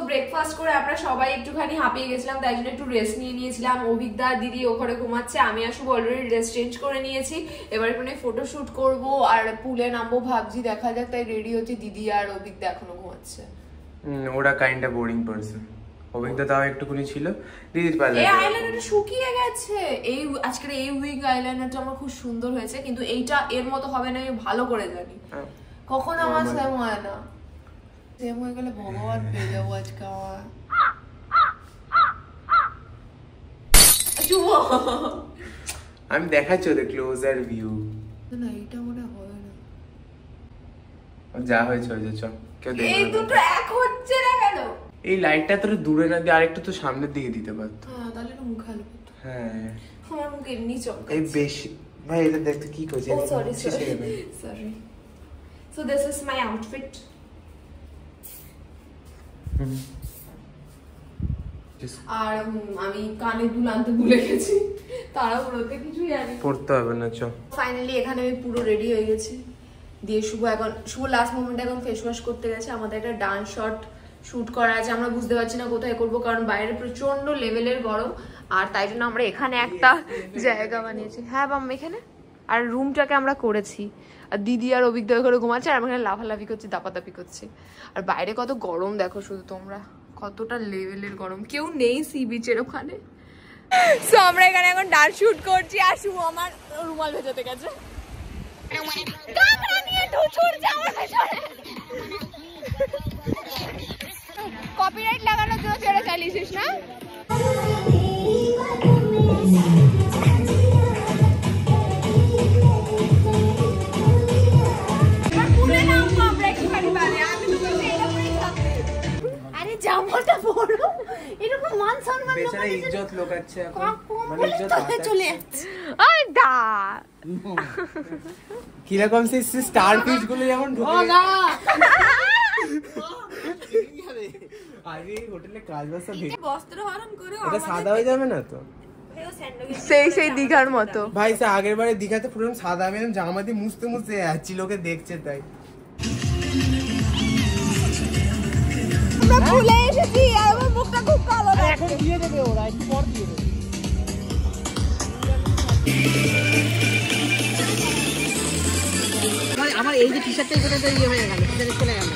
Breakfast করে আমরা সবাই একটুখানি হাঁপিয়ে গেছিলাম, তাই জন্য একটু রেস্ট নিয়েছিলাম। অভিজ্ঞতা দিদি ওখানে ঘুমাচ্ছে, আমি আর শুভ অলরেডি ড্রেস চেঞ্জ করে নিয়েছি। এবার এখানে ফটোশুট করব আর পুলে নামবো ভাবছি, দেখা যাক। তাই রেডি হচ্ছে, দিদি আর অভিজ্ঞতা এখনো ঘুমাচ্ছে। ওরা কাইন্ড অফ বোরিং পারসন। অভিজ্ঞতা তাও একটুকুনি ছিল, দিদির পার্লার এই আইলাইনারটা শুকিয়ে গেছে। এই আজকের এই উইক আইলাইনারটা আমার খুব সুন্দর হয়েছে, কিন্তু এইটা এর মতো হবে না আমি ভালো করে জানি। কখন আমার সেম হয় না, সেম হয়ে গেলে ভগবান পেয়ে যাবো আজকে আমার। আমি দেখাচ্ছি ওদের ক্লোজার ভিউ। না এটা মনে হবে না, যা হয়েছে হয়েছে। চল কেউ দেখবে এই দুটো এক হচ্ছে না কেন? এই লাইটটা তোর দূরে না দিয়ে আরেকটু তো সামনের দিকে দিতে পারতো। হ্যাঁ তাহলে না মুখ আলো হতো। হ্যাঁ আমার মুখ এমনি চমকাচ্ছে। এই বেশি ভাই এটা দেখতে কি করছিস? Oh sorry. So this is my outfit. আর আমি কানে দুল আনতে ভুলে গেছি, তাড়াহুড়োতে কিছুই জানি পড়তে হবে না। চ ফাইনালি এখানে আমি পুরো রেডি হয়ে গেছি। দিয়ে শুভ লাস্ট মোমেন্টে এখন ফেস ওয়াশ করতে গেছে। আমাদের একটা ডান্স শট শুট করা আছে, আমরা বুঝতে পারছি না কোথায় করব, কারণ বাইরে প্রচন্ড লেভেলের গরম। আর তাই জন্য আমরা এখানে একটা জায়গা বানিয়েছি। হ্যাঁ বাম এখানে, আর রুমটাকে আমরা করেছি। আর দিদি আর অভিজ্ঞতা করে ঘুমাচ্ছে, আর আমরা এখানে লাফালাফি করছি, দাপাদাপি করছি। আর বাইরে কত গরম দেখো শুধু তোমরা, কতটা লেভেলের গরম। কেউ নেই সি বিচের ওখানে। সো আমরা এখানে এখন ডান্স শুট করছি, আর শুভ আমার রুমাল ভেজাতে গেছে। কপিরাইট লাগানোর জন্য ছেড়ে চালিয়েছিস না? আরে জামাটা বড়, এরকম মান সম্মান বেচারা ইজ্জত লোকাচ্ছে এখন, মানে ইজ্জত চলে যাচ্ছে। আই দা কি রকম সেই স্টার ফিশ গুলো যেমন ঢুকে। ও না আরে হোটেলে কাজ বাসা ভেঙে বস্ত্র হরণ করে এটা সাদা হয়ে যাবে না তো? সেই দীঘার মতো ভাই সে আগের বারে দীঘাতে পুরো সাদা, আমি জামা দিয়ে মুছতে মুছতে যাচ্ছি, লোকে দেখছে তাই। আমরা ভুলে এসেছি, আর আমার মুখটা খুব কালো। এখন দিয়ে দেবে ওরা, একটু পর দিয়ে দেবে। আমার এই যে টি-শার্টটা এটা ইয়ে হয়ে গেল, এটা চলে গেল।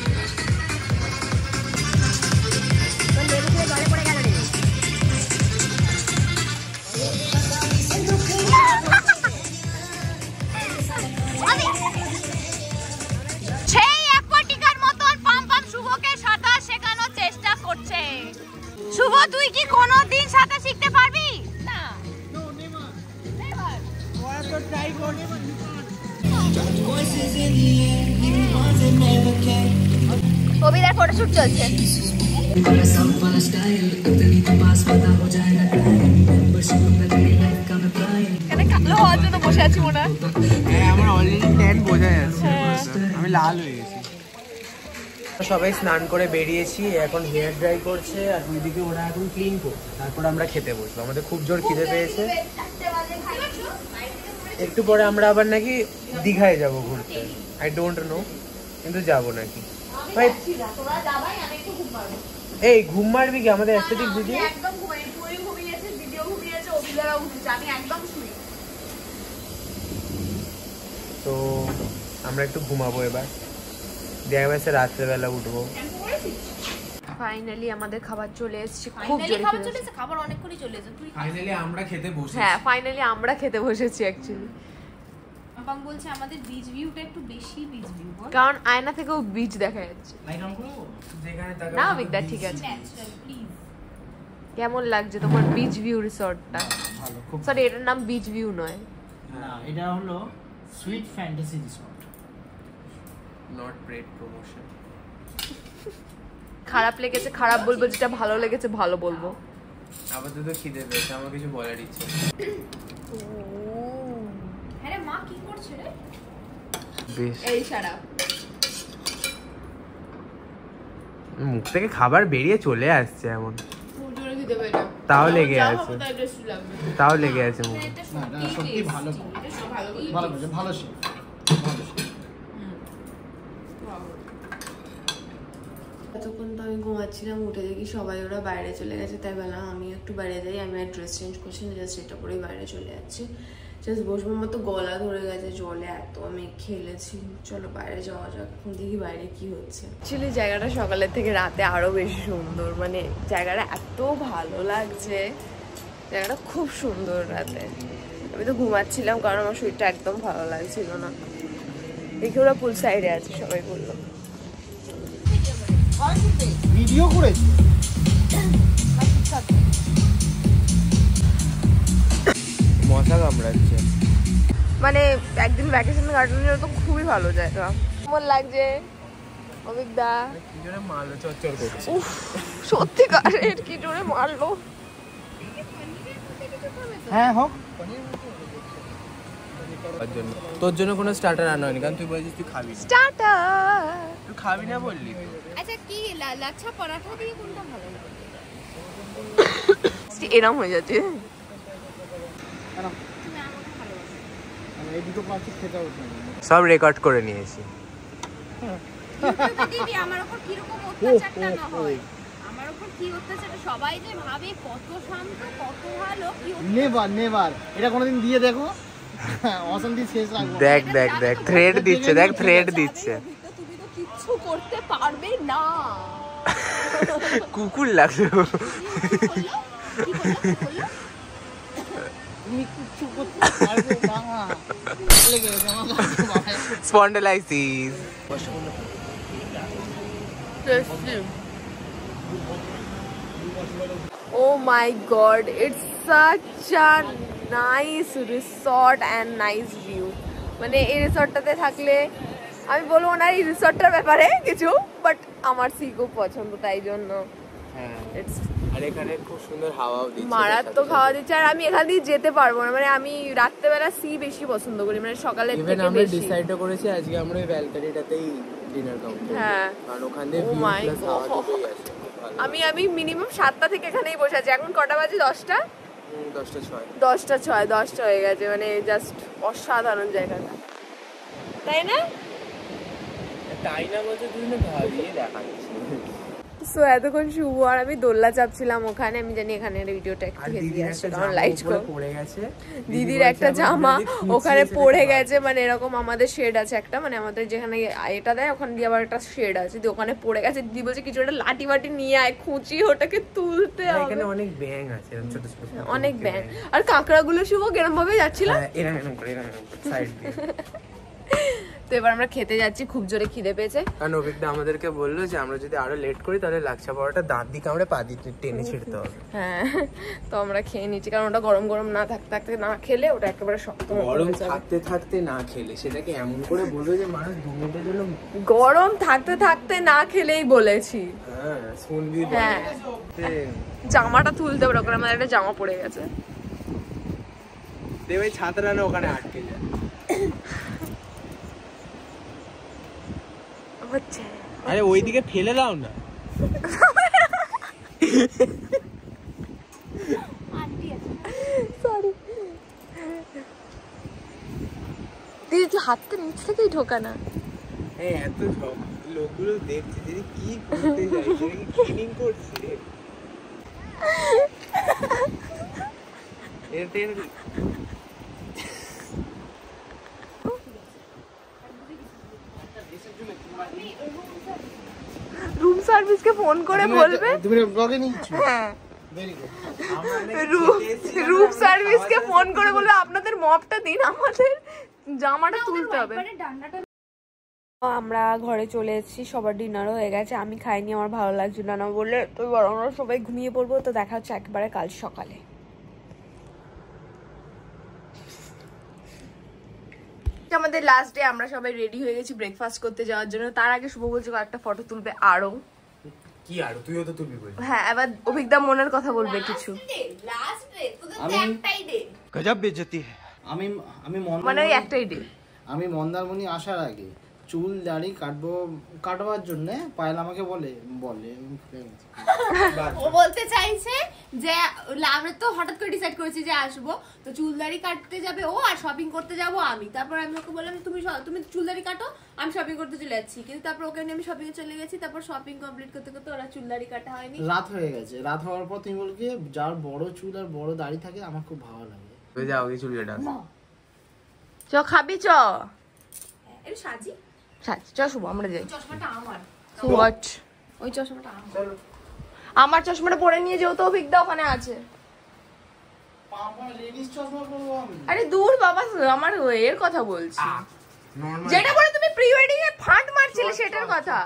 শুভ তুই কি কোনোদিন সাঁতার শিখতে পারবি না? কবিতার ফটোশুট চলছে। এখানে কালো হওয়ার জন্য বসে আছি মনে হয়। হ্যাঁ আমার অলরেডি ট্যান বোঝা যাচ্ছে, আমি লাল হয়ে গেছি। সবাই স্নান করে বেরিয়েছি, এখন হেয়ার ড্রাই করছে, আর ওইদিকে ওরা এখন ক্লিন করছে। তারপর আমরা খেতে বসবো, আমাদের খুব জোর খিদে পেয়েছে। একটু পরে আমরা আবার নাকি দীঘায় যাব ঘুরতে, আই ডোন্ট নো, কিন্তু যাবো নাকি। ভাই এই ঘুম মারবি কি আমাদের অ্যাস্থেটিক ভিডিও? একদম ঘুমাই, তুই ঘুমিয়েছে, ভিডিও ঘুমিয়েছে, অভিলারা উঠেছে, আমি একদম শুই। তো আমরা একটু ঘুমাবো এবার, দেখা গেছে রাত্রেবেলা উঠবো। ফাইনালি আমাদের খাবার চলে এসেছে, খুব জোরে খাবার চলে এসেছে, খাবার অনেকক্ষণই চলে এসেছে। তুই ফাইনালি আমরা খেতে বসেছি। হ্যাঁ ফাইনালি আমরা খেতে বসেছি অ্যাকচুয়ালি। বাবা বলছে আমাদের বিচ ভিউটা একটু বেশি বিচ ভিউ, কারণ আয়না থেকেও বিচ দেখা যাচ্ছে। যেখানে তাকাবো না বিগদা ঠিক আছে। Natural please. কেমন লাগছে তোমার বিচ ভিউ রিসর্টটা? ভালো, খুব সরি এটার নাম বিচ ভিউ নয়, না এটা হলো sweet fantasy resort. Not bread promotion. খারাপ লেগেছে খারাপ বলবো, যেটা ভালো লেগেছে ভালো বলবো। আপাতত খিদে পেয়েছে, আমার কিছু বলার ইচ্ছে নেই। হ্যাঁ রে মা কি করছে রে? বেশ এই সারা মুখ থেকে খাবার বেরিয়ে চলে আসছে এমন, খুব জোরে খিদে পেয়েছে। তাও লেগে আছে, তাই টেস্টি লাগবে। তাও লেগে আছে মুখে। এটা না সত্যি ভালো, ভালো করেছে, ভালো শেফ, ভালো শেফ। এতক্ষণ তো আমি ঘুমাচ্ছিলাম, উঠে দেখি সবাই ওরা বাইরে চলে গেছে, তাই বললাম আমি একটু বাইরে যাই। আমি আর ড্রেস চেঞ্জ করছি না, জাস্ট এটা পরেই বাইরে চলে যাচ্ছি। জাস্ট বসবো, আমার তো গলা ধরে গেছে জলে, এত আমি খেলেছি। চলো বাইরে যাওয়া যাক, এখন দেখি বাইরে কি হচ্ছে। অ্যাকচুয়ালি জায়গাটা সকালের থেকে রাতে আরো বেশি সুন্দর, মানে জায়গাটা এত ভালো লাগছে, জায়গাটা খুব সুন্দর রাতে। আমি তো ঘুমাচ্ছিলাম কারণ আমার শরীরটা একদম ভালো লাগছিল না। দেখি ওরা পুল সাইডে আছে, সবাই বললো। ভিডিও করেছি মশা কামড়াচ্ছে। মানে একদিন ভ্যাকেশন কাটানোর জন্য তো খুবই ভালো জায়গা। কেমন লাগছে অভিজ্ঞতা? কি জোরে মারলো, চচ্চর করছে। উফ, সত্যিকারের কি জোরে মারলো। হ্যাঁ হোক। তোর জন্য কোনো স্টার্টার আনা হয়নি, কারণ তুই বলছিস তুই খাবি না। স্টার্টার তুই খাবি না বললি। আচ্ছা কি লাচ্ছা পরাঠা দিয়ে কোনটা ভালো লাগে? এরম হয়ে যাচ্ছে। তুমি আমাকে ভালোবাসো। আমি এই দুটো পাখি খেতে হতো। সব রেকর্ড করে নিয়েছি। ইউটিউবে দিবি আমার উপর কি রকম অত্যাচারটা না হয়। আমার উপর কি অত্যাচার, সবাই যে ভাবে কত শান্ত কত ভালো। কি নেভার এটা কোনোদিন দিয়ে দেখো, অশান্তি শেষ রাখবো। দেখ দেখ দেখ থ্রেড দিচ্ছে, দেখ থ্রেড দিচ্ছে। তুমি তো কিচ্ছু করতে পারবে না। কুকুর লাগলো। তুমি কিচ্ছু করতে পারবে না। লেগে গেছে আমার বাবা। Spondylosis. Oh my god, it's such a nice resort and nice view. মানে এই রিসর্টটাতে থাকলে আমি বলবো না এই রিসর্টটার ব্যাপারে কিছু, বাট আমার সি খুব পছন্দ, তাই জন্য হ্যাঁ, ইটস আর এখানে খুব সুন্দর হাওয়াও দিচ্ছে। মারাত্মক খাওয়া দিচ্ছে। আর আমি এখান দিয়ে যেতে পারবো না, মানে আমি রাত্রেবেলা সি বেশি পছন্দ করি, মানে সকালের ইভেন থেকে আমরা বেশি। ডিসাইডও করেছি আজকে আমরা ওই ব্যালকনিটাতেই ডিনার করব। হ্যাঁ, কারণ ওখান দিয়ে Oh ভিউ my প্লাস হাওয়া God. দুটোই আছে। খুব ভালো। আমি মিনিমাম 7টা থেকে এখানেই বসে আছি। এখন কটা বাজে? 10টা 10টা 6 হয়ে গেছে। মানে জাস্ট অসাধারণ জায়গাটা, তাই না? তাই না বলতে তুই না ভাবিয়ে দেখাচ্ছিস। সো এতক্ষণ শুভ আর আমি দোল্লা চাপছিলাম ওখানে। আমি জানি এখানে ভিডিওটা একটু হেজিয়ে আসছে কারণ লাইট পড়ে গেছে। দিদির একটা জামা ওখানে পড়ে গেছে, মানে এরকম আমাদের শেড আছে একটা, মানে আমাদের যেখানে এটা দেয় ওখানে দিয়ে আবার একটা শেড আছে, দিয়ে ওখানে পড়ে গেছে। দিদি বলছে কিছু একটা লাঠি বাটি নিয়ে আয়, খুঁচি ওটাকে তুলতে হবে। এখানে অনেক ব্যাঙ আছে, এরকম ছোট ছোট অনেক ব্যাঙ আর কাঁকড়াগুলো শুভ কেরম ভাবে যাচ্ছিলাম এরকম করে সাইড দিয়ে। তো এবার আমরা খেতে যাচ্ছি, খুব জোরে খিদে পেয়েছে। কারণ অভিজ্ঞতা আমাদেরকে বললো যে আমরা যদি আরো লেট করি তাহলে লাচ্ছা পরোটা দাঁত দিয়ে কামড়ে পা দিয়ে টেনে ছিঁড়তে হবে। হ্যাঁ, তো আমরা খেয়ে নিচ্ছি কারণ ওটা গরম গরম না থাকতে থাকতে না খেলে ওটা একেবারে শক্ত গরম থাকতে থাকতে না খেলে সেটাকে এমন করে বলবে যে মানুষ 2 মিনিটের জন্য গরম থাকতে থাকতে না খেলেই বলেছি। হ্যাঁ শুনবি। হ্যাঁ, জামাটা তুলতে হবে, ওখানে আমাদের একটা জামা পড়ে গেছে। দেবে ছাত্রা না ওখানে আটকে যায়। হচ্ছে আরে ওইদিকে ফেলে দাও না। সরি দিদি, তুই হাতটা নিচ থেকেই ঢোকা না। হ্যাঁ, এত সব লোকগুলো দেখছে যে কি করতে যাচ্ছে, কি ক্লিনিং করছে। রুম সার্ভিসকে ফোন করে বলবে। তুমি ব্লগে নিচ্ছো? হ্যাঁ, ভেরি গুড। রুম সার্ভিসকে ফোন করে বলবে আপনাদের মপটা দিন, আমাদের জামাটা তুলতে হবে। আমরা ঘরে চলে এসেছি, সবার ডিনারও হয়ে গেছে। আমি খাইনি, আমার ভালো লাগছিল না বলে, তো আমরা সবাই ঘুমিয়ে পড়বো। তো দেখা হচ্ছে একেবারে কাল সকালে। আমাদের লাস্ট ডে, আমরা সবাই রেডি হয়ে গেছি ব্রেকফাস্ট করতে যাওয়ার জন্য। তার আগে শুভ বলছে একটা ফটো তুলবে আরো। কি আরো? তুইও তো তুলবি বল। হ্যাঁ, এবার অভিজ্ঞতা মনের কথা বলবে কিছু। গজব বেজতি। আমি মানে ওই একটাই ডে। আমি মন্দারমণি আসার আগে চুল দাড়ি কাটবার জন্য পায়েল আমাকে বলে ও বলতে চাইছে যে আমরা তো হঠাৎ করে ডিসাইড করেছি যে আসবো, তো চুল দাড়ি কাটতে যাবে ও আর শপিং করতে যাবো আমি। তারপর আমি ওকে বললাম তুমি চুল দাড়ি কাটো, আমি শপিং করতে চলে যাচ্ছি। কিন্তু তারপর ওকে নিয়ে আমি শপিং এ চলে গেছি। তারপর শপিং কমপ্লিট করতে করতে ওরা চুল দাড়ি কাটা হয়নি, রাত হয়ে গেছে। রাত হওয়ার পর তুমি বলকে যার বড় চুল আর বড় দাড়ি থাকে আমার খুব ভালো লাগে। যাও এই চুল কেটে চ খাবি চ এই সাজি চ শুভ আমরা যাই। চশমাটা আমার হোয়াট ওই চশমাটা আমার চশমাটা পরে নিয়ে যেও তো অভিজ্ঞতা ওখানে আছে। আরে দূর বাবা আমার এর কথা বলছি যেটা বলে তুমি প্রি ওয়েডিং এ ফাঁট মারছিলে সেটার কথা।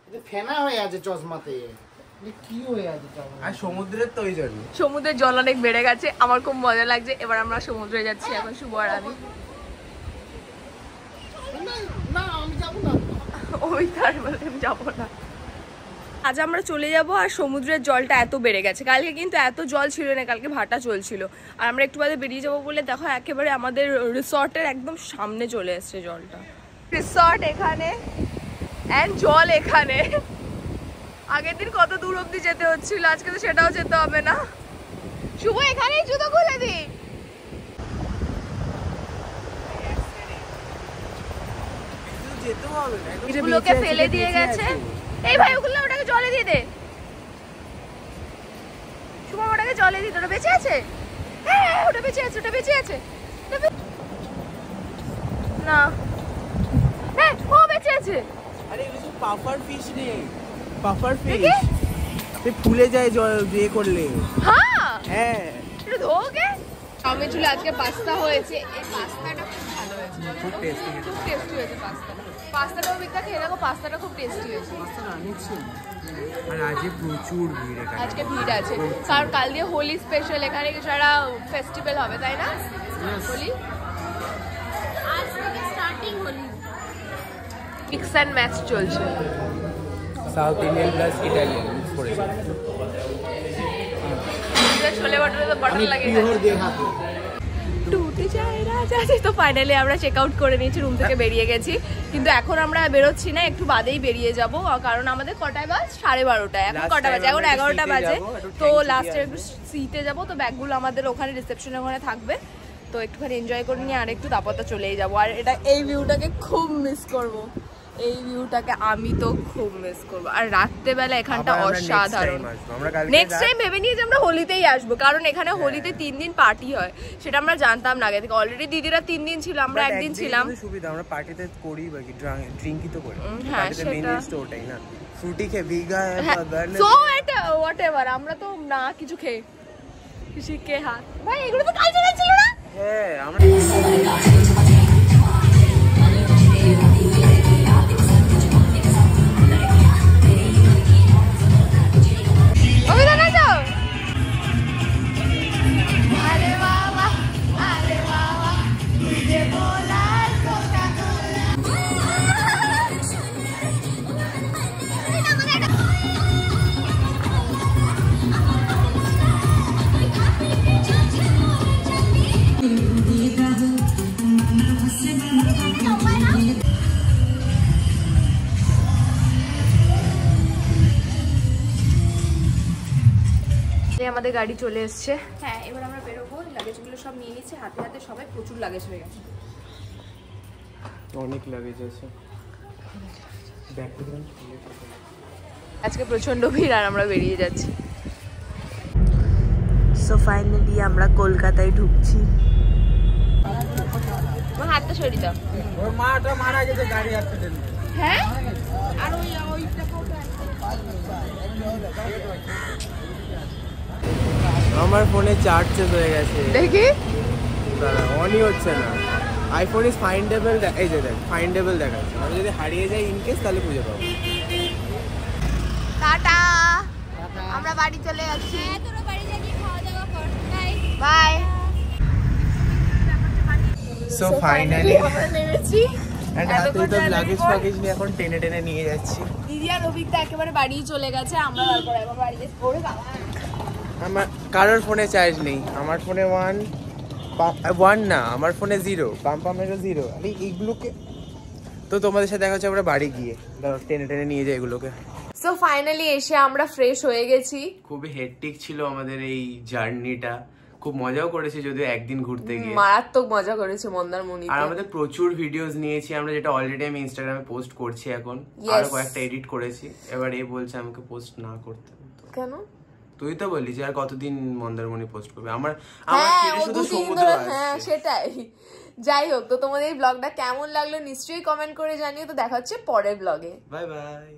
এটা ফেনা হয়ে আছে চশমাতে, কি হয়ে আছে আর সমুদ্রের তো ওই জন্য সমুদ্রের জল অনেক বেড়ে গেছে, আমার খুব মজা লাগছে। এবার আমরা সমুদ্রে যাচ্ছি এখন শুভ আর আমি। না আমি যাবো না, ওই তার বলে আমি যাবো না। আজ আমরা চলে যাব আর সমুদ্রের জলটা এত বেড়ে গেছে, কালকে কিন্তু এত জল ছিল না, কালকে ভাটা চলছিল। আর আমরা একটু বাদে বেরিয়ে যাবো বলে দেখো একেবারে আমাদের রিসর্টের একদম সামনে চলে এসছে জলটা। রিসর্ট এখানে এন্ড জল এখানে। আগের দিন কত দূর অব্দি যেতে হচ্ছিল, আজকে তো সেটাও যেতে হবে না। শুভ এখানেই জুতো খুলে দি। এগুলোকে ফেলে দিয়ে গেছে। এই ভাই ওগুলো ওটাকে জলে দিয়ে দে। শুভ ওটাকে জলে দিয়ে দে। ওটা বেঁচে আছে? হ্যাঁ ওটা বেঁচে আছে, ওটা বেঁচে আছে না। হ্যাঁ ও বেঁচে আছে। আরে এগুলো পাফার ফিশ নেই, পাফার ফিশ সে ফুলে যায় জল দিয়ে করলে। হ্যাঁ হ্যাঁ এটা ধোকে। আমি চলে আজকে পাস্তা হয়েছে, এই পাস্তাটা খুব ভালো হয়েছে, খুব টেস্টি, খুব টেস্টি হয়েছে পাস্তা। পাস্তাটাও বিক্কা খেয়ে দেখো, পাস্তাটা খুব টেস্টি হয়েছে। আর আজকে প্রচুর ভিড় এখানে, আজকে ভিড় আছে কারণ কাল দিয়ে হোলি স্পেশাল, এখানে কিছু একটা ফেস্টিভ্যাল হবে তাই না? হোলি আজ থেকে starting Holi. Mix and match চলছে। South Indian plus Italian mix করেছে। ছোলে বাটারে তো বাটার লাগে টুটি যায় রাজা। তো ফাইনালি আমরা চেক আউট করে নিয়েছি, রুম থেকে বেরিয়ে গেছি। কিন্তু এখন আমরা বেরোচ্ছি না, একটু বাদেই বেরিয়ে যাব, কারণ আমাদের কটায় বাজ 12:30। এখন কটা বাজে? এখন 11টা বাজে। তো লাস্টে একটু সিটে যাব, তো ব্যাগগুলো আমাদের ওখানে রিসেপশনের ওখানে থাকবে, তো একটুখানি এনজয় করে নিয়ে আর একটু তারপর তো চলেই যাবো। আর এটা এই ভিউটাকে খুব মিস করবো, এই ভিউটাকে আমি তো খুব মিস করবো। আর রাত্রেবেলা এখানটা অসাধারণ। নেক্সট টাইম ভেবে নিয়ে যে আমরা হোলিতেই আসবো, কারণ এখানে হোলিতে 3 দিন পার্টি হয়, সেটা আমরা জানতাম না আগে থেকে। অলরেডি দিদিরা 3 দিন ছিল, আমরা একদিন ছিলাম। সুবিধা আমরা পার্টিতে করি বা কি ড্রিঙ্কই তো করি। হ্যাঁ সেটা মেইন লিস্ট ওটাই না, ফ্রুটি খেয়ে ভিগা সো এটা হোয়াটএভার, আমরা তো না কিছু খেয়ে কিছু কে হাত ভাই এগুলো তো কালচারাল ছিল না। হ্যাঁ আমরা আমাদের গাড়ি চলে এসছে। হ্যাঁ এবার আমরা বেরোবো। লাগেজগুলো সব নিয়ে নিচ্ছে হাতে হাতে, সবাই প্রচুর লাগেজ হয়ে গেছে, অনেক লাগেজ আছে। আজকে প্রচন্ড ভিড় আর আমরা বেরিয়ে যাচ্ছি। সো ফাইনালি আমরা কলকাতায় ঢুকছি। আমার হাতটা সরিয়ে দাও। ওর মাটা মারা গেছে গাড়ি অ্যাক্সিডেন্টে। হ্যাঁ আর ওইটা আমার ফোনে চার্জ শেষ হয়ে গেছে, দেখি অনই হচ্ছে না। আইফোন ইজ ফাইন্ডেবল, এই যে দেখ ফাইন্ডেবল দেখাচ্ছে। আমি যদি হারিয়ে যাই ইন কেস তাহলে খুঁজে পাবো। টাটা, আমরা বাড়ি চলে যাচ্ছি। হ্যাঁ তোরা বাড়ি যাবি, খাওয়া দাওয়া কর, বাই বাই। সো ফাইনালি আমরা নেমেছি এন্ড হাতে তো লাগেজ ফাগেজ নিয়ে এখন টেনে টেনে নিয়ে যাচ্ছি। দিদি আর অভিজ্ঞতা একেবারে বাড়ি চলে গেছে, আমরা তারপর এবার বাড়ি গেছি। ওরে বাবা, আমার কারোর ফোনে চার্জ নেই, আমার ফোনে 1 না, আমার ফোনে 0, পাম্পামেরও 0। আরে এইগুলোকে তো তোমাদের সাথে দেখা হচ্ছে আমরা বাড়ি গিয়ে, টেনে টেনে নিয়ে যাই এগুলোকে। সো ফাইনালি এসে আমরা ফ্রেশ হয়ে গেছি। খুবই হেক্টিক ছিল আমাদের এই জার্নিটা, খুব মজাও করেছি যদিও একদিন ঘুরতে গিয়ে, মারাত্মক মজা করেছি মন্দারমণিতে। আর আমাদের প্রচুর ভিডিওস নিয়েছি আমরা, যেটা অলরেডি আমি ইনস্টাগ্রামে পোস্ট করছি এখন, আর কয়েকটা এডিট করেছি। এবার এ বলছে আমাকে পোস্ট না করতে। কেন? তুই তো বললি যে আর কতদিন মন্দারমণি পোস্ট করবে, আমার শুধু দুদিন সমুদ্র ধরে, আসছে। হ্যাঁ সেটাই। যাই হোক, তো তোমাদের এই ব্লগটা কেমন লাগলো নিশ্চয়ই কমেন্ট করে জানিও। তো দেখা হচ্ছে পরের ব্লগে। Bye bye.